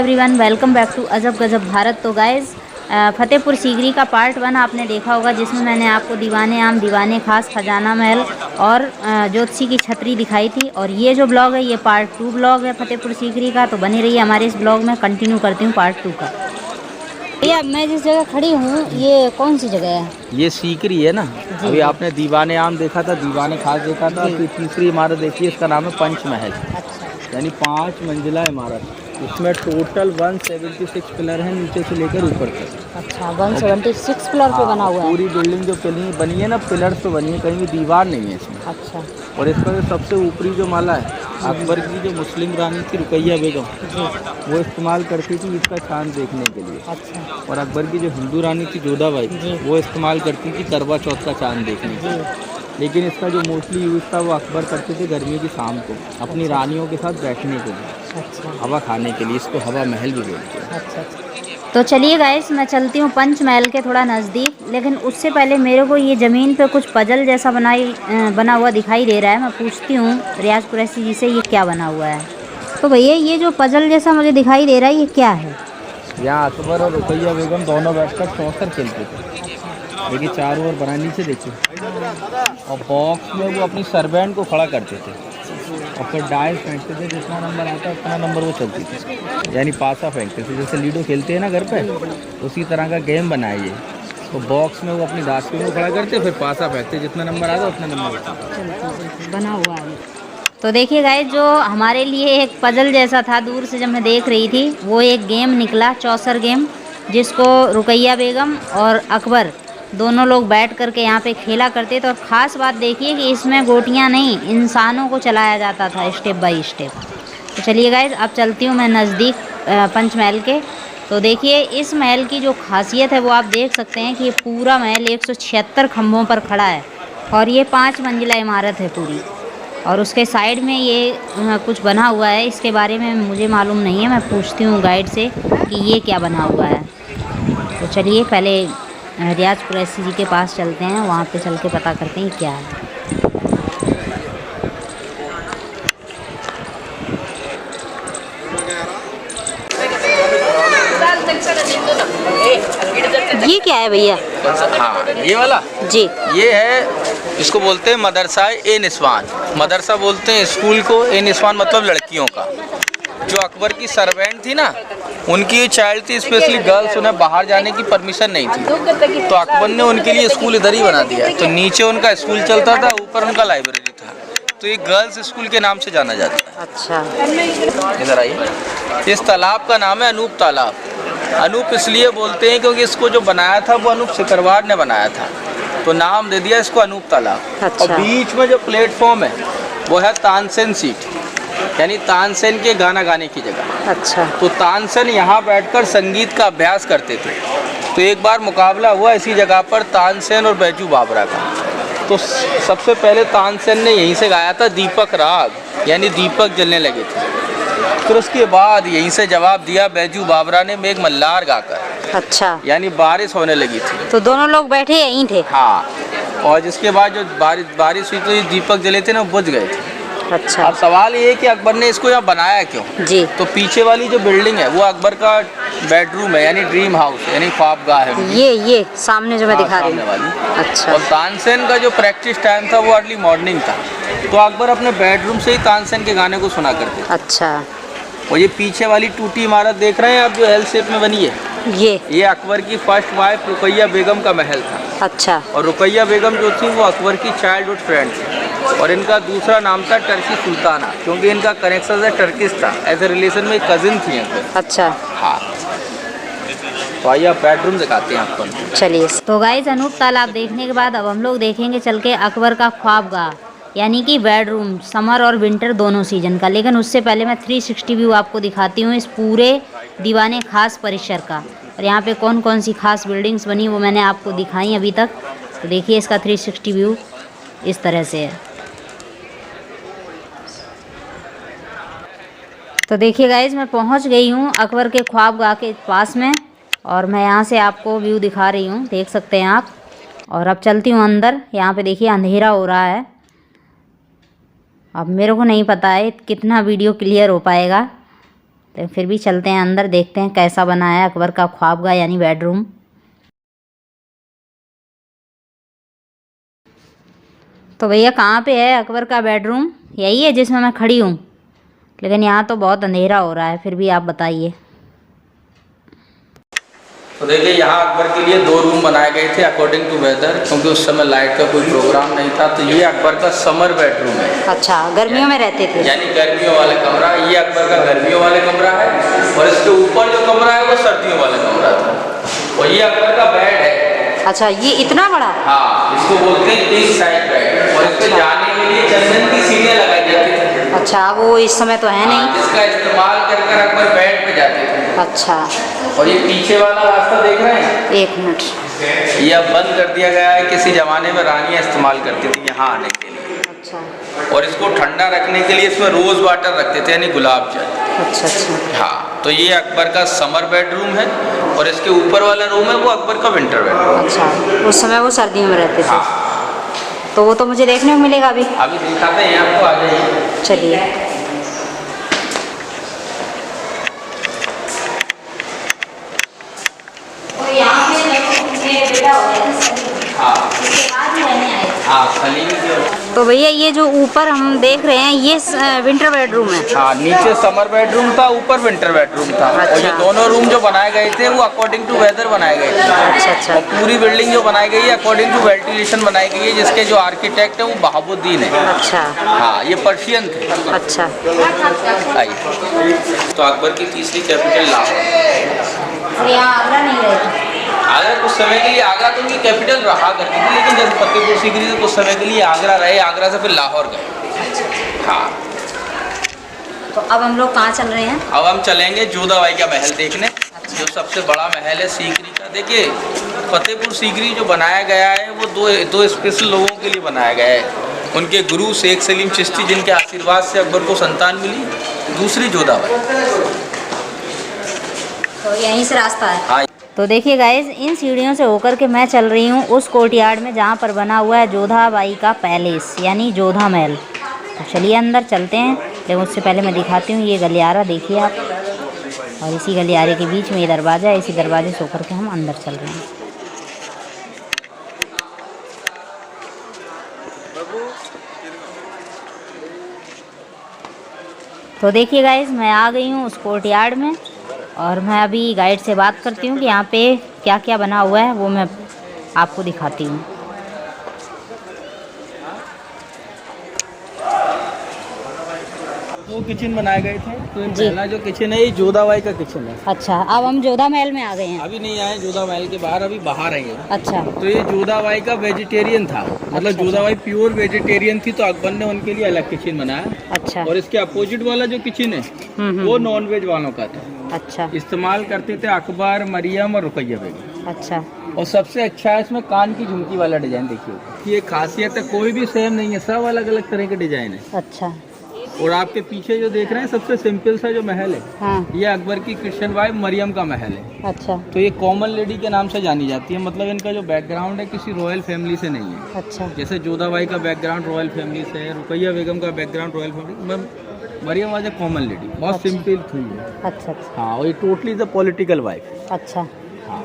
Everyone, welcome back to अजब गजब भारत। तो गाइज़, फतेहपुर सीकरी का पार्ट 1 आपने देखा होगा, जिसमें मैंने आपको दीवाने आम, दीवाने खास, खजाना महल और ज्योतिषी की छतरी दिखाई थी। और ये जो ब्लॉग है ये पार्ट 2 ब्लॉग है फतेहपुर सीकरी का। तो बने रहिए हमारे इस ब्लॉग में, कंटिन्यू करती हूँ पार्ट 2 का। भैया, मैं जिस जगह खड़ी हूँ ये कौन सी जगह है? ये सीकरी है ना। अभी आपने दीवाने आम देखा था, दीवाने खास देखा था, फिर तीसरी इमारत देखी है, इसका नाम है पंचमहल। अच्छा, यानी 5 मंजिला इमारत। इसमें टोटल 176 पिलर हैं, नीचे से लेकर ऊपर तक। अच्छा 176 पिलर पे बना हुआ है। पूरी बिल्डिंग जो बनी है ना, पिलर्स पे बनी है, कहीं भी दीवार नहीं है इसमें। अच्छा, और इसका जो सबसे ऊपरी जो माला है, अकबर की जो मुस्लिम रानी थी रुकैया बेगम, वो इस्तेमाल करती थी इसका चांद देखने के लिए। अच्छा, और अकबर की जो हिंदू रानी थी जोधाबाई, वो इस्तेमाल करती थी करवा चौथ का चांद देखने के लिए। लेकिन इसका जो मोस्टली यूज़ था वो अकबर करते थे गर्मियों की शाम को अपनी रानियों के साथ बैठने के लिए, अच्छा, हवा खाने के लिए। इसको हवा महल भी बोलते हैं। अच्छा। तो चलिए गाइस, मैं चलती हूँ पंचमहल के थोड़ा नज़दीक, लेकिन उससे पहले मेरे को ये ज़मीन पे कुछ पजल जैसा बना हुआ दिखाई दे रहा है। मैं पूछती हूँ रियाज कुरैशी जी से, ये क्या बना हुआ है? तो भैया, ये जो पजल जैसा मुझे दिखाई दे रहा है ये क्या है? यहाँ अकबर और रुकैया बेगम दोनों बैठकर चौसर खेलते थे। देखिए चारों ओर बना, नीचे देखिए। और बॉक्स में वो अपनी सर्वेंट को खड़ा करते थे और फिर डाइस फेंकते थे, जितना नंबर आता है उतना नंबर वो चलती थी। यानी पासा फेंकते थे, जैसे लूडो खेलते हैं ना घर पे, उसी तरह का गेम बनाइए। तो बॉक्स में वो अपनी दासियों को खड़ा करते, फिर पासा फेंकते, जितना नंबर आता उतना नंबर बना हुआ है। तो देखिए गाइस, जो हमारे लिए एक पजल जैसा था, दूर से जब मैं देख रही थी, वो एक गेम निकला, चौसर गेम, जिसको रुकैया बेगम और अकबर दोनों लोग बैठ करके यहाँ पे खेला करते थे। और ख़ास बात देखिए कि इसमें गोटियाँ नहीं, इंसानों को चलाया जाता था स्टेप बाय स्टेप। तो चलिए गाइस, अब चलती हूँ मैं नज़दीक पंचमहल के। तो देखिए, इस महल की जो खासियत है वो आप देख सकते हैं कि ये पूरा महल 176 खम्भों पर खड़ा है और ये 5 मंजिला इमारत है पूरी। और उसके साइड में ये कुछ बना हुआ है, इसके बारे में मुझे मालूम नहीं है। मैं पूछती हूँ गाइड से कि ये क्या बना हुआ है। तो चलिए पहले रियाज कुरैशी जी के पास चलते हैं, वहाँ पे चल के पता करते हैं क्या है। ये क्या है भैया? हाँ, ये वाला जी, ये है, इसको बोलते हैं मदरसा ए निस्वान। मदरसा बोलते हैं स्कूल को, ए निस्वान मतलब लड़कियों का। जो अकबर की सर्वेंट थी ना, उनकी चाइल्ड थी, स्पेशली गर्ल्स, उन्हें बाहर जाने की परमिशन नहीं थी, तो अकबर ने उनके लिए स्कूल इधर ही बना दिया। तो नीचे उनका स्कूल चलता था, ऊपर उनका लाइब्रेरी था। तो ये गर्ल्स स्कूल के नाम से जाना जाता है। अच्छा, इधर आइए। इस तालाब का नाम है अनूप तालाब। अनूप इसलिए बोलते हैं क्योंकि इसको जो बनाया था वो अनूप सिकरवार ने बनाया था, तो नाम दे दिया इसको अनूप तालाब। अच्छा। और बीच में जो प्लेटफॉर्म है वो है तानसेन सीट, यानी तानसेन के गाना गाने की जगह। अच्छा, तो तानसेन यहाँ बैठकर संगीत का अभ्यास करते थे। तो एक बार मुकाबला हुआ इसी जगह पर तानसेन और बैजू बावरा का। तो सबसे पहले तानसेन ने यहीं से गाया था दीपक राग, यानी दीपक जलने लगे थे। फिर उसके बाद यहीं से जवाब दिया बैजू बावरा ने मेघ मल्हार गाकर। अच्छा, यानी बारिश होने लगी थी। तो दोनों लोग बैठे यहीं थे? हाँ, और जिसके बाद जो बारिश हुई तो ये दीपक जले थे ना, वो बुझ गए थे। अच्छा, अब सवाल ये है कि अकबर ने इसको यहाँ बनाया क्यों? जी, तो पीछे वाली जो बिल्डिंग है वो अकबर का बेडरूम है, यानी ड्रीम हाउस, यानी ख्वाबगाह है उनकी। ये सामने जो मैं दिखा रही सामने हूँ वाली। अच्छा, और तानसेन का जो प्रैक्टिस टाइम था वो अर्ली मॉर्निंग था, तो अकबर अपने बेडरूम से ही तानसेन के गाने को सुना करते थे। अच्छा, और ये पीछे वाली टूटी इमारत देख रहे हैं आप, जो एल शेप में बनी है, ये अकबर की फर्स्ट वाइफ रुकैया बेगम का महल था। अच्छा, और रुकैया बेगम जो थी वो अकबर की चाइल्डहुड फ्रेंड थी। और इनका दूसरा नाम था टर्की सुल्ताना, क्योंकि इनका कनेक्शन टर्किश था, ऐसे रिलेशन में कजिन थी इनके। अच्छा, हाँ, तो आइए आप बेडरूम दिखाते हैं आपको। चलिए। तो गाइस, अनूप तालाब देखने के बाद अब हम लोग देखेंगे चल के अकबर का ख्वाबगाह, यानी कि बेडरूम, समर और विंटर दोनों सीजन का। लेकिन उससे पहले मैं 360 व्यू आपको दिखाती हूँ इस पूरे दीवाने खास परिसर का। और यहाँ पे कौन कौन सी खास बिल्डिंग्स बनी वो मैंने आपको दिखाई अभी तक। तो देखिए, इसका 360 व्यू इस तरह से है। तो देखिए गाइज, मैं पहुँच गई हूँ अकबर के ख्वाबगाह के पास में, और मैं यहाँ से आपको व्यू दिखा रही हूँ, देख सकते हैं आप। और अब चलती हूँ अंदर। यहाँ पे देखिए अंधेरा हो रहा है, अब मेरे को नहीं पता है कितना वीडियो क्लियर हो पाएगा। तो फिर भी चलते हैं अंदर, देखते हैं कैसा बना है अकबर का ख्वाबगा यानी बेडरूम। तो भैया कहाँ पे है अकबर का बेडरूम? यही है जिसमें मैं खड़ी हूँ, लेकिन यहाँ तो बहुत अंधेरा हो रहा है, फिर भी आप बताइए। तो देखिए यहाँ अकबर के लिए 2 रूम बनाए गए थे अकॉर्डिंग टू वेदर, क्योंकि उस समय लाइट का कोई प्रोग्राम नहीं था। तो ये अकबर का समर बेडरूम है। अच्छा, गर्मियों में रहते थे? यानी गर्मियों वाला कमरा। ये अकबर का गर्मियों वाला कमरा है, और इसके ऊपर जो कमरा है वो सर्दियों वाला कमरा था। और ये अकबर का बेड है। अच्छा, ये इतना बड़ा? हाँ, इसको बोलते हैं किंग साइज बेड। और इसपे जाने के लिए चंदन की सीढ़ियाँ लगाई जाती थी। अच्छा, वो इस समय तो है नहीं, जिसका इस्तेमाल कर अकबर बेड पे जाते थे। अच्छा। और ये पीछे वाला रास्ता देख रहे हैं? एक मिनट, ये अब बंद कर दिया गया है। किसी जमाने में रानियाँ इस्तेमाल करती थी यहाँ आने के लिए। अच्छा। और इसको ठंडा रखने के लिए इसमें रोज वाटर रखते थे, यानी गुलाब जल। अच्छा अच्छा। हाँ, तो ये अकबर का समर बेडरूम है, और इसके ऊपर वाला रूम है वो अकबर का विंटर बेडरूम। अच्छा, उस समय वो सर्दियों में रहते थे। हाँ। तो वो तो मुझे देखने को मिलेगा अभी? अभी दिखाते हैं आपको, आ जाइए। चलिए। तो भैया ये जो ऊपर हम देख रहे हैं ये विंटर बेडरूम है? हाँ, नीचे समर बेडरूम था, ऊपर विंटर बेडरूम था। अच्छा। और ये दोनों रूम जो बनाए गए थे वो अकॉर्डिंग टू वेदर बनाए गए थे। अच्छा अच्छा। और पूरी बिल्डिंग जो बनाई गई है अकॉर्डिंग टू वेंटिलेशन बनाई गई है, जिसके जो आर्किटेक्ट है वो बहाबुद्दीन है। अच्छा। हाँ, ये पर्शियन थे। अच्छा। तो अकबर की तीसरी कैपिटल लाहौर। यहाँ आगरा नहीं रहती? आगरा कुछ समय के लिए, आगरा तो उनकी कैपिटल रहा करती थी, लेकिन जैसे फतेहपुर सीकरी तो कुछ समय के लिए आगरा रहे, आगरा से फिर लाहौर गए। हाँ। तो अब हम लोग कहाँ चल रहे हैं? अब हम चलेंगे जोधाबाई का महल देखने। जो सबसे बड़ा महल है सीकरी का। देखिए, फतेहपुर सीकरी जो बनाया गया है वो दो स्पेशल लोगों के लिए बनाया गया है। उनके गुरु शेख सलीम चिश्ती, जिनके आशीर्वाद से अकबर को संतान मिली। दूसरी जोधाबाई। तो यहीं से रास्ता है? हाँ। तो देखिए गाइस, इन सीढ़ियों से होकर के मैं चल रही हूँ उस कोर्टयार्ड में जहाँ पर बना हुआ है जोधाबाई का पैलेस यानी जोधा महल। तो चलिए अंदर चलते हैं, लेकिन उससे पहले मैं दिखाती हूँ ये गलियारा देखिए आप, और इसी गलियारे के बीच में ये दरवाज़ा है। इसी दरवाजे से होकर के हम अंदर चल रहे हैं। तो देखिए गाइस, मैं आ गई हूँ उस कोर्टयार्ड में, और मैं अभी गाइड से बात करती हूँ कि यहाँ पे क्या क्या बना हुआ है, वो मैं आपको दिखाती हूँ। दो किचन बनाए गए थे। तो पहला जो किचन है ये जोधाबाई का किचन है। अच्छा, अब हम जोधा महल में आ गए हैं? अभी नहीं आए जोधा महल के बाहर, अभी बाहर आई है। अच्छा। तो ये जोधाबाई का वेजिटेरियन था, मतलब अच्छा। जोधाबाई प्योर वेजिटेरियन थी, तो अकबर ने उनके लिए अलग किचन बनाया। अच्छा। और इसके अपोजिट वाला जो किचन है वो नॉन वेज वालों का था। अच्छा। इस्तेमाल करते थे अकबर, मरियम और रुकैया बेगम। अच्छा। और सबसे अच्छा है इसमें कान की झुमकी वाला डिजाइन। देखिए, ये खासियत है, कोई भी सेम नहीं है, सब अलग अलग तरह के डिजाइन है। अच्छा। और आपके पीछे जो देख रहे हैं सबसे सिंपल सा जो महल है, हाँ। ये अकबर की क्रिश्चियन वाइफ मरियम का महल है। अच्छा। तो ये कॉमन लेडी के नाम से जानी जाती है, मतलब इनका जो बैकग्राउंड है किसी रॉयल फैमिली से नहीं है। अच्छा। जैसे जोधाबाई का बैकग्राउंड रॉयल फैमिली से है, रुकैया बेगम का background royal family, Mariam was a common lady, बहुत सिंपल थी। अच्छा अच्छा। हाँ, और ये टोटली द पॉलिटिकल वाइफ। अच्छा, हाँ।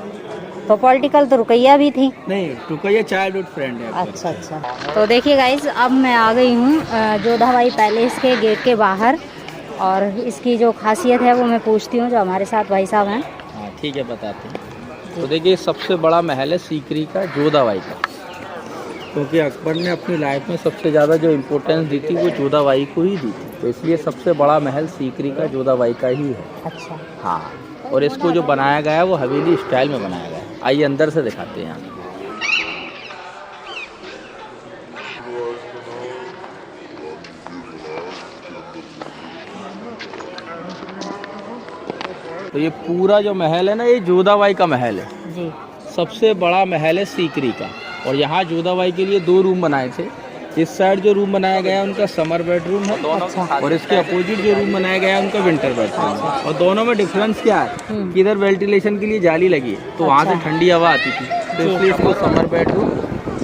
तो पॉलिटिकल तो रुकैया भी थी? नहीं, रुकैया चाइल्डहुड फ्रेंड है। अच्छा अच्छा। तो देखिए गाइस, अब मैं आ गई हूँ जोधाबाई पैलेस के गेट के बाहर, और इसकी जो खासियत है वो मैं पूछती हूँ जो हमारे साथ भाई साहब हैं। हाँ ठीक है, बताते हैं। तो देखिए, सबसे बड़ा महल है सीकरी का, जोधाबाई का, क्योंकि अकबर ने अपनी लाइफ में सबसे ज़्यादा जो इम्पोर्टेंस दी थी वो जोधाबाई को ही दी थी, तो इसलिए सबसे बड़ा महल सीकरी का जोधाबाई का ही है। अच्छा। हाँ, और इसको जो बनाया गया है वो हवेली स्टाइल में बनाया गया है। आइए अंदर से दिखाते हैं। तो ये पूरा जो महल है ना, ये जोधाबाई का महल है जी। सबसे बड़ा महल है सीकरी का। और यहाँ जोधाबाई के लिए 2 रूम बनाए थे। इस साइड जो रूम बनाया गया है उनका समर बेडरूम है। अच्छा। और इसके अपोजिट जो रूम बनाया गया है उनका विंटर बेडरूम है। और दोनों में डिफरेंस क्या है कि इधर वेंटिलेशन के लिए जाली लगी है, तो वहाँ से ठंडी हवा आती थी, तो इसलिए इसको समर बेडरूम,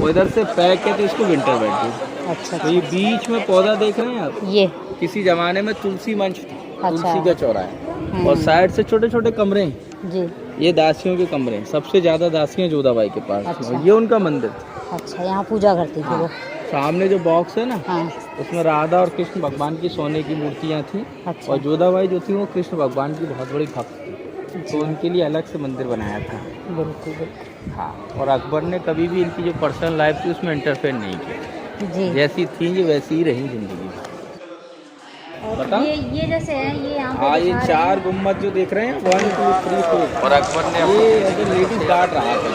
और इधर से पैक है तो इसको विंटर बेडरूम। अच्छा। तो ये बीच में पौधा देख रहे हैं आप, ये किसी जमाने में तुलसी मंच थी, तुलसी का चौराहा है। और साइड से छोटे छोटे कमरे हैं। जी। ये दासियों के कमरे हैं, सबसे ज़्यादा दासियाँ जोधाबाई के पास। अच्छा। ये उनका मंदिर। अच्छा, यहाँ पूजा करती थी वो। सामने जो बॉक्स है ना, हाँ। उसमें राधा और कृष्ण भगवान की सोने की मूर्तियाँ थी। अच्छा। और जोधाबाई जो थी वो कृष्ण भगवान की बहुत बड़ी भक्त थी, तो उनके लिए अलग से मंदिर बनाया था। बिल्कुल बिल्कुल। हाँ, और अकबर ने कभी भी इनकी जो पर्सनल लाइफ थी उसमें इंटरफेयर नहीं किया। जी। जैसी थी ये वैसी ही रही जिंदगी। बता, ये जैसे है, ये यहाँ पे हाँ, ये दिखा रहे 4 गुम्बद जो देख रहे हैं, 1 2 3 4, और अकबर ने ये अगर लेडीज गार्ड रहा था।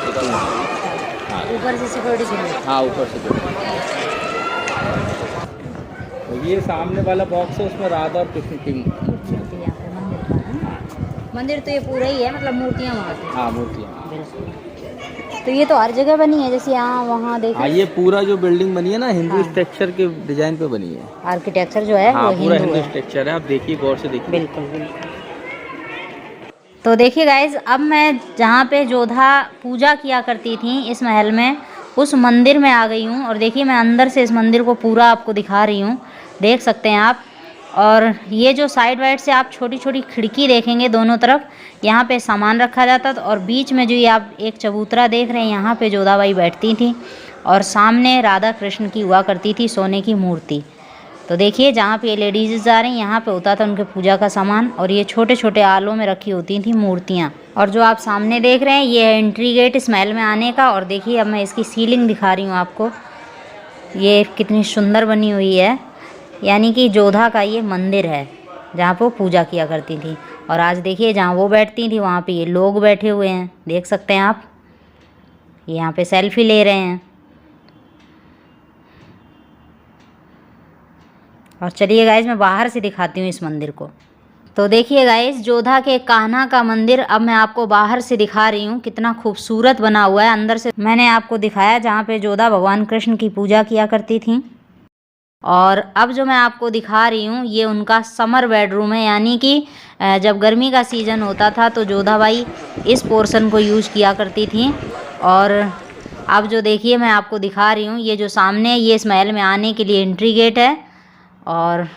हाँ, ऊपर से सिक्योरिटी के लिए। हाँ, ऊपर से। तो ये सामने वाला बॉक्स है, उसमें राधा और कृष्ण की मूर्तियाँ थी। यहाँ पे मंदिर का है। मंदिर तो ये पूरा ही है, मतलब मूर्तियाँ वहाँ पे। हाँ, मूर्तियाँ। तो ये तो हर जगह बनी है, जैसे यहाँ वहाँ देखो। हाँ, ये पूरा जो बिल्डिंग बनी है ना, हिंदू स्ट्रक्चर के डिजाइन पे बनी है। आर्किटेक्चर जो है, हाँ, वो पूरा हिंदू हिंदू है। स्ट्रक्चर है, आप देखिए, गौर से देखिए। बिल्कुल बिल्कुल। तो देखिए गाइज, अब मैं जहाँ पे जोधा पूजा किया करती थी इस महल में, उस मंदिर में आ गई हूँ। और देखिए मैं अंदर से इस मंदिर को पूरा आपको दिखा रही हूँ, देख सकते हैं आप। और ये जो साइड वाइड से आप छोटी छोटी खिड़की देखेंगे दोनों तरफ, यहाँ पे सामान रखा जाता था। और बीच में जो ये आप एक चबूतरा देख रहे हैं, यहाँ पे जोधाबाई बैठती थी। और सामने राधा कृष्ण की हुआ करती थी सोने की मूर्ति। तो देखिए जहाँ पे ये लेडीज़ जा रही हैं, यहाँ पे होता था उनके पूजा का सामान। और ये छोटे छोटे आलों में रखी होती थी मूर्तियाँ। और जो आप सामने देख रहे हैं, ये है एंट्री गेट इस महल में आने का। और देखिए अब मैं इसकी सीलिंग दिखा रही हूँ आपको, ये कितनी सुंदर बनी हुई है। यानी कि जोधा का ये मंदिर है जहाँ पे वो पूजा किया करती थी। और आज देखिए जहाँ वो बैठती थी, वहाँ पे ये लोग बैठे हुए हैं, देख सकते हैं आप। यहाँ पे सेल्फी ले रहे हैं। और चलिए गाइज, मैं बाहर से दिखाती हूँ इस मंदिर को। तो देखिए गाइज, जोधा के कान्हा का मंदिर अब मैं आपको बाहर से दिखा रही हूँ, कितना खूबसूरत बना हुआ है। अंदर से मैंने आपको दिखाया जहाँ पे जोधा भगवान कृष्ण की पूजा किया करती थी। और अब जो मैं आपको दिखा रही हूँ, ये उनका समर बेडरूम है। यानी कि जब गर्मी का सीज़न होता था तो जोधाबाई इस पोर्शन को यूज़ किया करती थी। और अब जो देखिए मैं आपको दिखा रही हूँ, ये जो सामने ये इस महल में आने के लिए एंट्री गेट है। और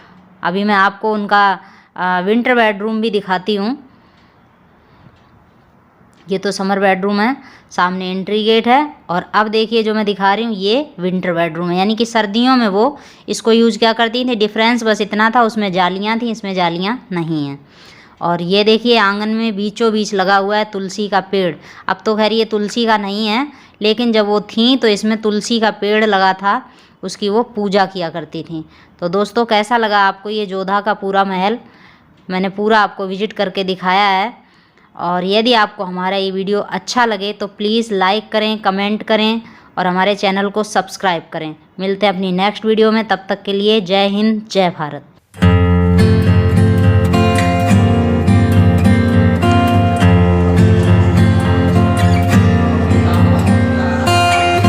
अभी मैं आपको उनका विंटर बेडरूम भी दिखाती हूँ। ये तो समर बेडरूम है, सामने एंट्री गेट है। और अब देखिए जो मैं दिखा रही हूँ, ये विंटर बेडरूम है। यानी कि सर्दियों में वो इसको यूज़ क्या करती थी। डिफरेंस बस इतना था, उसमें जालियाँ थी, इसमें जालियाँ नहीं हैं। और ये देखिए आंगन में बीचों बीच लगा हुआ है तुलसी का पेड़। अब तो खैर ये तुलसी का नहीं है, लेकिन जब वो थी तो इसमें तुलसी का पेड़ लगा था, उसकी वो पूजा किया करती थी। तो दोस्तों, कैसा लगा आपको ये जोधा का पूरा महल? मैंने पूरा आपको विजिट करके दिखाया है। और यदि आपको हमारा ये वीडियो अच्छा लगे तो प्लीज़ लाइक करें, कमेंट करें और हमारे चैनल को सब्सक्राइब करें। मिलते हैं अपनी नेक्स्ट वीडियो में, तब तक के लिए जय हिंद, जय भारत।